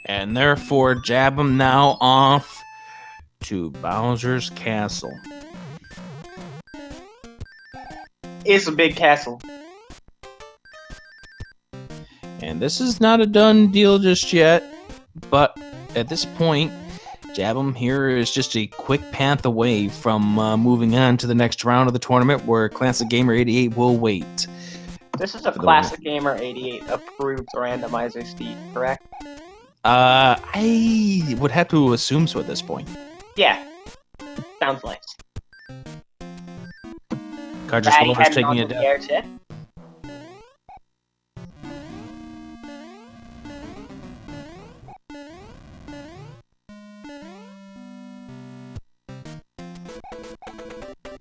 And therefore, Jabem now off to Bowser's Castle. It's a big castle. And this is not a done deal just yet, but at this point, Jabem here is just a quick path away from moving on to the next round of the tournament where Classic Gamer 88 will wait. This is a Classic Gamer 88 approved randomizer, Steve, correct? I would have to assume so at this point. Yeah, sounds nice. Cartridge Batty blowers heading taking onto it the down. airship.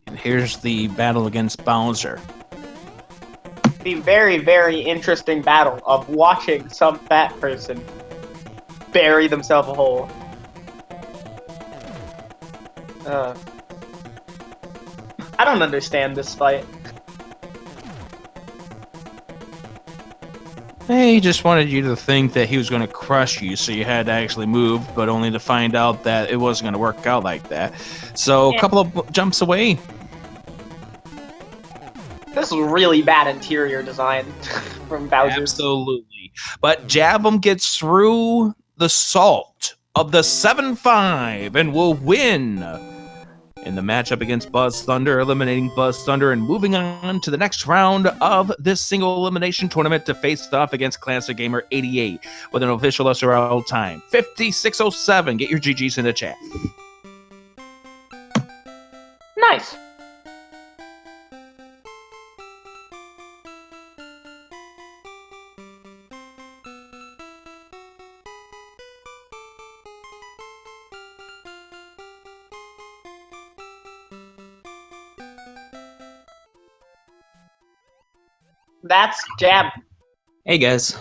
And here's the battle against Bowser. The very, very interesting battle of watching some fat person bury themselves a hole. I don't understand this fight. He just wanted you to think that he was going to crush you, so you had to actually move, but only to find out that it wasn't going to work out like that. So, a couple of jumps away. This is really bad interior design from Bowser. Absolutely. But Jabem gets through the salt of the 7-5 and will win in the matchup against BuzzThunder, eliminating BuzzThunder and moving on to the next round of this single elimination tournament to face off against Classic Gamer 88 with an official SRL time 56:07. Get your GGs in the chat. Nice. That's Jab. Hey guys.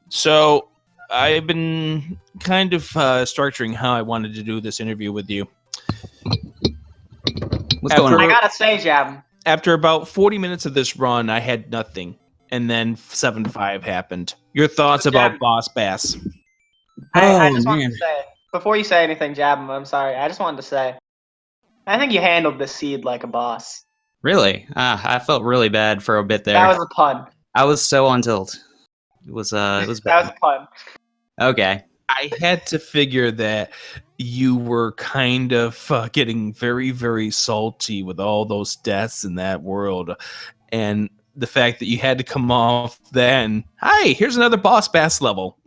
So I've been kind of structuring how I wanted to do this interview with you. What's going on? I gotta say, Jab. After about 40 minutes of this run, I had nothing. And then 7-5 happened. Your thoughts about Boss Bass? I just wanted to say, before you say anything, Jab, I'm sorry. I just wanted to say, I think you handled this seed like a boss. Really? I felt really bad for a bit there. That was a pun. I was so on tilt. It was bad. That was a pun. Okay. I had to figure that you were kind of getting very, very salty with all those deaths in that world. And the fact that you had to come off then, hi, here's another Boss Bass level.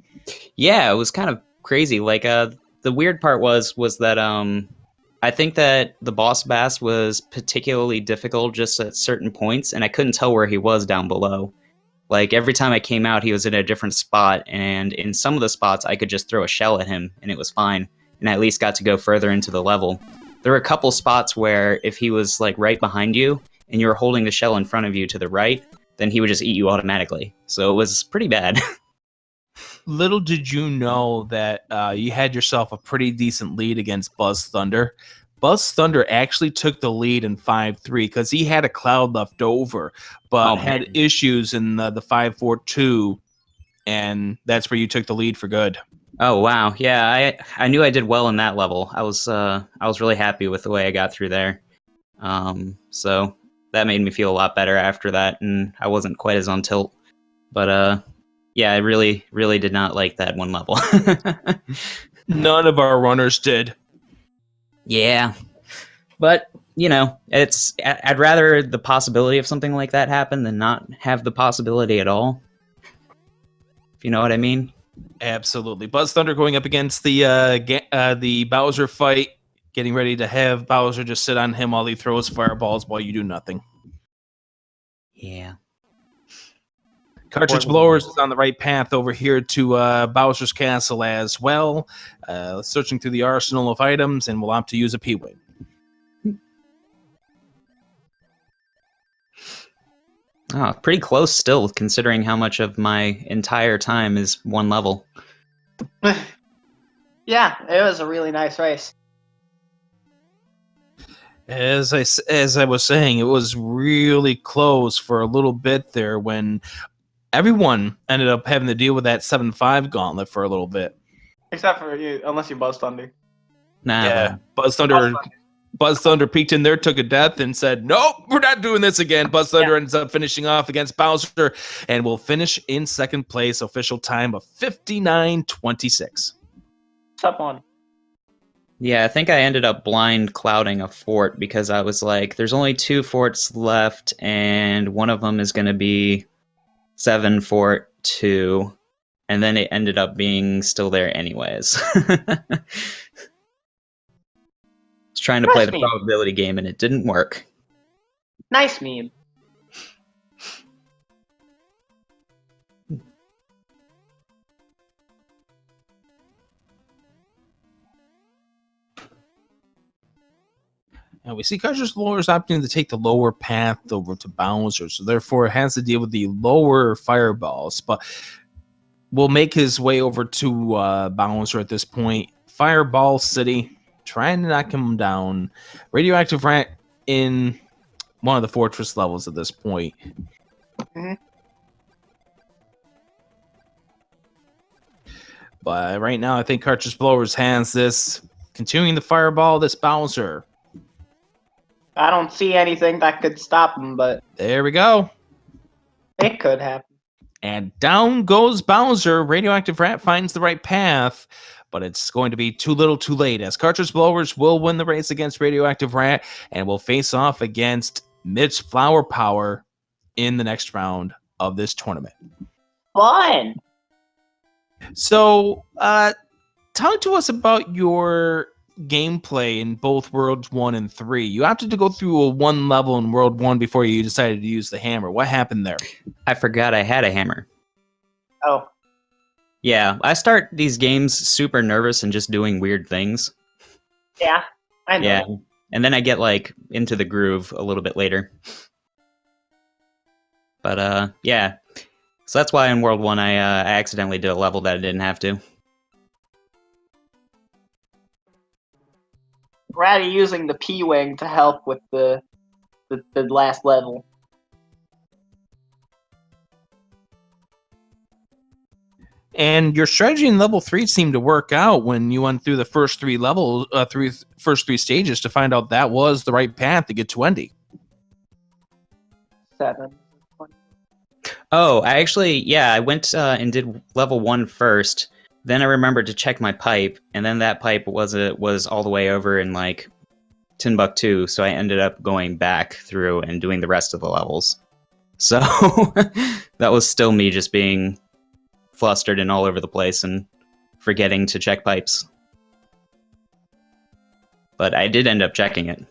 Yeah, it was kind of crazy. Like, the weird part was that, I think that the Boss Bass was particularly difficult just at certain points, and I couldn't tell where he was down below. Like, every time I came out, he was in a different spot, and in some of the spots, I could just throw a shell at him, and it was fine, and I at least got to go further into the level. There were a couple spots where if he was, like, right behind you, and you were holding the shell in front of you to the right, then he would just eat you automatically. So it was pretty bad. Little did you know that you had yourself a pretty decent lead against BuzzThunder. BuzzThunder actually took the lead in 5-3 because he had a cloud left over, but had issues in the 5-4-2, and that's where you took the lead for good. Oh wow, yeah, I knew I did well in that level. I was really happy with the way I got through there. So that made me feel a lot better after that, and I wasn't quite as on tilt. But yeah, I really, really did not like that one level. None of our runners did. Yeah, but you know, I'd rather the possibility of something like that happen than not have the possibility at all. If you know what I mean. Absolutely. BuzzThunder going up against the Bowser fight, getting ready to have Bowser just sit on him while he throws fireballs while you do nothing. Yeah. Cartridge blowers is on the right path over here to Bowser's castle as well, searching through the arsenal of items, and will opt to use a P-Wing. Oh, pretty close still, considering how much of my entire time is one level. Yeah, it was a really nice race. As I was saying, it was really close for a little bit there when everyone ended up having to deal with that 7-5 gauntlet for a little bit. Except for you, unless you BuzzThunder. Nah, yeah, BuzzThunder peeked in there, took a death, and said, nope, we're not doing this again. BuzzThunder ends up finishing off against Bowser and will finish in second place, official time of 59:26. What's up, on? Yeah, I think I ended up blind clouding a fort because I was like, there's only 2 forts left, and one of them is going to be 7-4-2, and then it ended up being still there anyways. I was trying to play the probability game, and it didn't work. Nice meme. And we see cartridgeblowers opting to take the lower path over to Bowser, so therefore it has to deal with the lower fireballs, but will make his way over to Bowser at this point. Fireball City, trying to knock him down. Radioactive Rat in one of the fortress levels at this point. Mm-hmm. But right now, I think cartridgeblowers has this. Continuing the fireball, this Bowser. I don't see anything that could stop him, but There we go. it could happen. And down goes Bowser. Radioactive Rat finds the right path, but it's going to be too little too late, as cartridgeblowers will win the race against Radioactive Rat and will face off against Mitch Flower Power in the next round of this tournament. Fun! So, talk to us about your gameplay in both Worlds 1 and 3. You opted to go through a one level in World 1 before you decided to use the hammer. What happened there? I forgot I had a hammer. Oh. Yeah, I start these games super nervous and just doing weird things. Yeah, I know. Yeah, and then I get, like, into the groove a little bit later. But, yeah. So that's why in World 1 I accidentally did a level that I didn't have to. Ratty using the P-Wing to help with the last level. And your strategy in level 3 seemed to work out when you went through the first three levels, first three stages to find out that was the right path to get to Wendy. 7. Oh, I went and did level 1 first. Then I remembered to check my pipe, and then that pipe was all the way over in, like, Timbuktu, so I ended up going back through and doing the rest of the levels. So, that was still me just being flustered and all over the place and forgetting to check pipes. But I did end up checking it.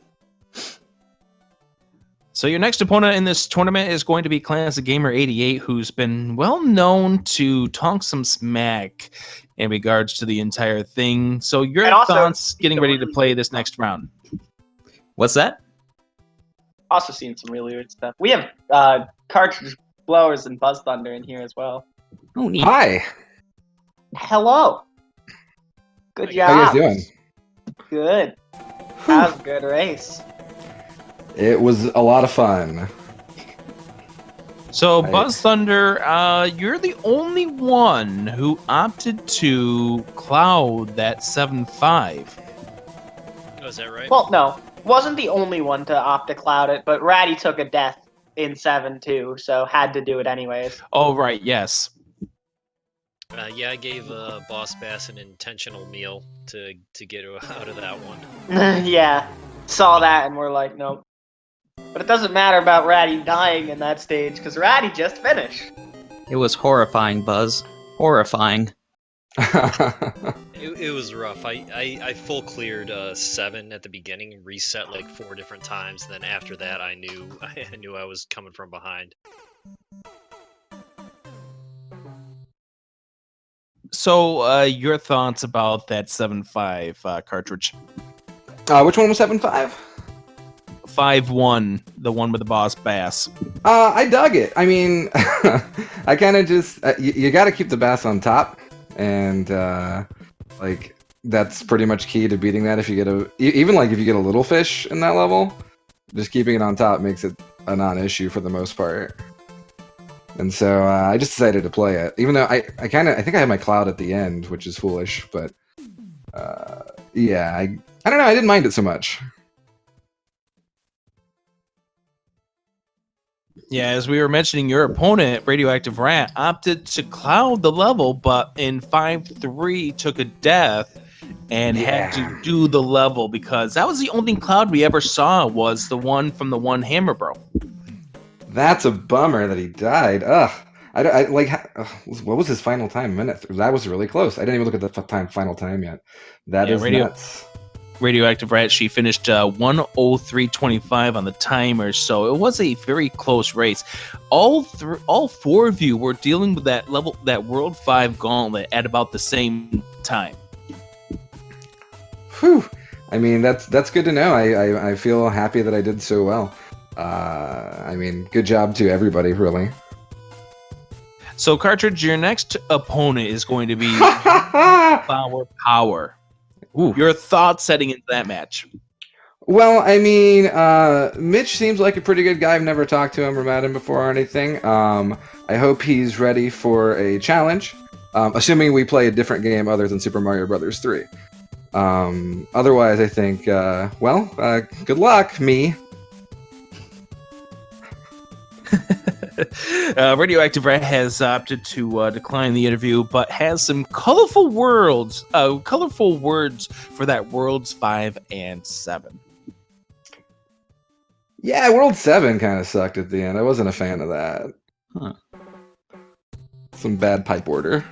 So your next opponent in this tournament is going to be Classic Gamer 88, who's been well known to talk some smack in regards to the entire thing. So your thoughts getting ready to play this next round? What's that? Also seen some really weird stuff. We have cartridge blowers and BuzzThunder in here as well. Oh, neat. Hi. Hello. Good job. How you guys doing? Good. That was a good race. It was a lot of fun. So, BuzzThunder, you're the only one who opted to cloud that 7.5. Oh, is that right? Well, no. Wasn't the only one to opt to cloud it, but Ratty took a death in 7 too, so had to do it anyways. Oh, right, yes. Yeah, I gave Boss Bass an intentional meal to get out of that one. Yeah. Saw that and we're like, nope. But it doesn't matter about Ratty dying in that stage, because Ratty just finished. It was horrifying, Buzz. Horrifying. It was rough. I full cleared 7 at the beginning, reset like 4 different times. Then after that, I knew I was coming from behind. So, your thoughts about that 7.5 cartridge? Which one was 7.5? 5.1, the one with the Boss Bass. I dug it. I mean, I kind of just you got to keep the bass on top, and like that's pretty much key to beating that. If you get even like if you get a little fish in that level, just keeping it on top makes it a non-issue for the most part. And so I just decided to play it, even though I think I had my cloud at the end, which is foolish, but yeah, I don't know, I didn't mind it so much. Yeah, as we were mentioning, your opponent, Radioactive Rat, opted to cloud the level, but in 5.3 took a death and had to do the level because that was the only cloud we ever saw was the one from the one Hammer Bro. That's a bummer that he died. Ugh. what was his final time? Minute? That was really close. I didn't even look at the final time yet. That is nuts. Radioactive Rat, she finished 1:03.25 on the timer, so it was a very close race. All four of you were dealing with that World 5 gauntlet at about the same time. Whew. I mean, that's good to know. I feel happy that I did so well. I mean, good job to everybody, really. So, Cartridge, your next opponent is going to be Power. Ooh. Your thoughts setting into that match? Well, I mean, Mitch seems like a pretty good guy. I've never talked to him or met him before or anything. I hope he's ready for a challenge, assuming we play a different game other than Super Mario Brothers 3. Otherwise, I think, good luck, me. Radioactive Rat has opted to decline the interview, but has some colorful words for that Worlds 5 and 7. Yeah, World 7 kind of sucked at the end. I wasn't a fan of that. Huh. Some bad pipe order.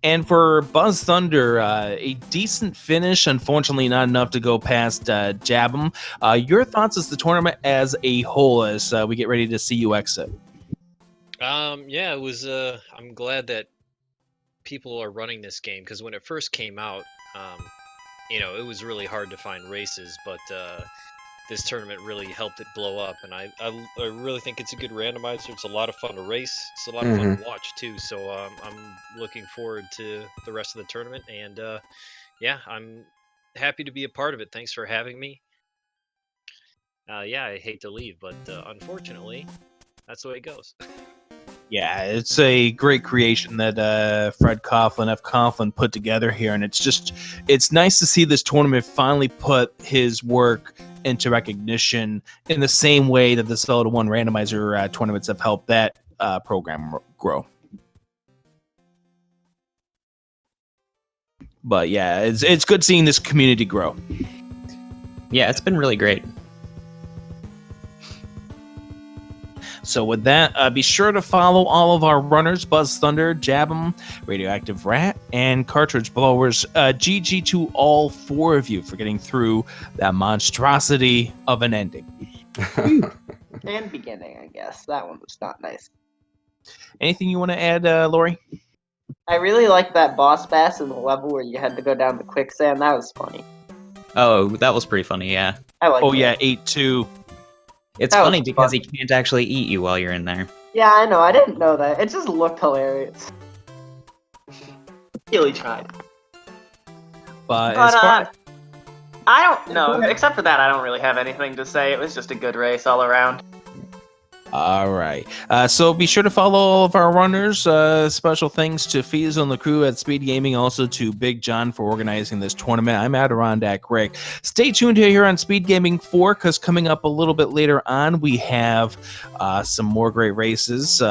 And for BuzzThunder, a decent finish. Unfortunately, not enough to go past Jabem. Your thoughts as the tournament as a whole, as we get ready to see you exit? Yeah, it was. I'm glad that people are running this game, because when it first came out, it was really hard to find races, but this tournament really helped it blow up, and I really think it's a good randomizer. It's a lot of fun to race. It's a lot of fun to watch too. So I'm looking forward to the rest of the tournament, and I'm happy to be a part of it. Thanks for having me. I hate to leave, but unfortunately, that's the way it goes. Yeah, it's a great creation that Fred Coughlin, F. Coughlin, put together here, and it's nice to see this tournament finally put his work into recognition in the same way that the Zelda 1 randomizer tournaments have helped that program grow. But yeah, it's good seeing this community grow. Yeah, it's been really great. So with that, be sure to follow all of our runners, BuzzThunder, Jabem, Radioactive Rat, and Cartridge Blowers. GG to all four of you for getting through that monstrosity of an ending. And beginning, I guess. That one was not nice. Anything you want to add, Lori? I really liked that boss bass in the level where you had to go down the quicksand. That was funny. Oh, that was pretty funny, yeah. I like. Oh, yeah, 8-2. It's funny because he can't actually eat you while you're in there. Yeah, I know. I didn't know that. It just looked hilarious. Really tried. But as far... I don't know. Except for that, I don't really have anything to say. It was just a good race all around. All right. So be sure to follow all of our runners. Special thanks to Fiesel and the crew at Speed Gaming, also to Big John for organizing this tournament. I'm Adirondack Rick. Stay tuned here on Speed Gaming 4, because coming up a little bit later on, we have some more great races,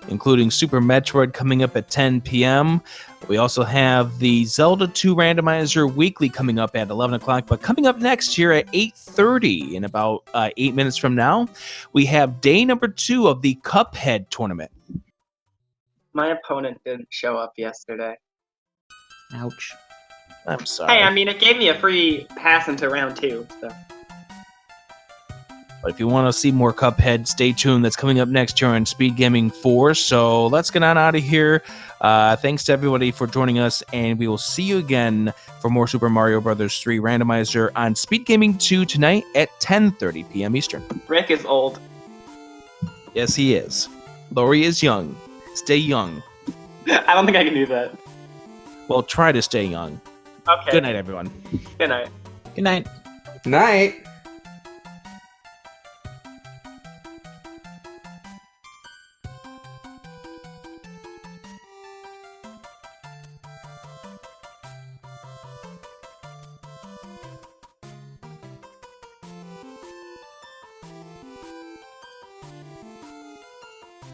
including Super Metroid coming up at 10 p.m. We also have the Zelda 2 Randomizer Weekly coming up at 11 o'clock, but coming up next year at 8:30, in about 8 minutes from now, we have day number 2 of the Cuphead tournament. My opponent didn't show up yesterday. Ouch. I'm sorry. Hey, I mean, it gave me a free pass into round 2, so... But if you want to see more Cuphead, stay tuned. That's coming up next year on Speed Gaming 4. So let's get on out of here. Thanks to everybody for joining us, and we will see you again for more Super Mario Brothers 3 Randomizer on Speed Gaming 2 tonight at 10:30 p.m. Eastern. Rick is old. Yes, he is. Lori is young. Stay young. I don't think I can do that. Well, try to stay young. Okay. Good night, everyone. Good night. Good night. Night.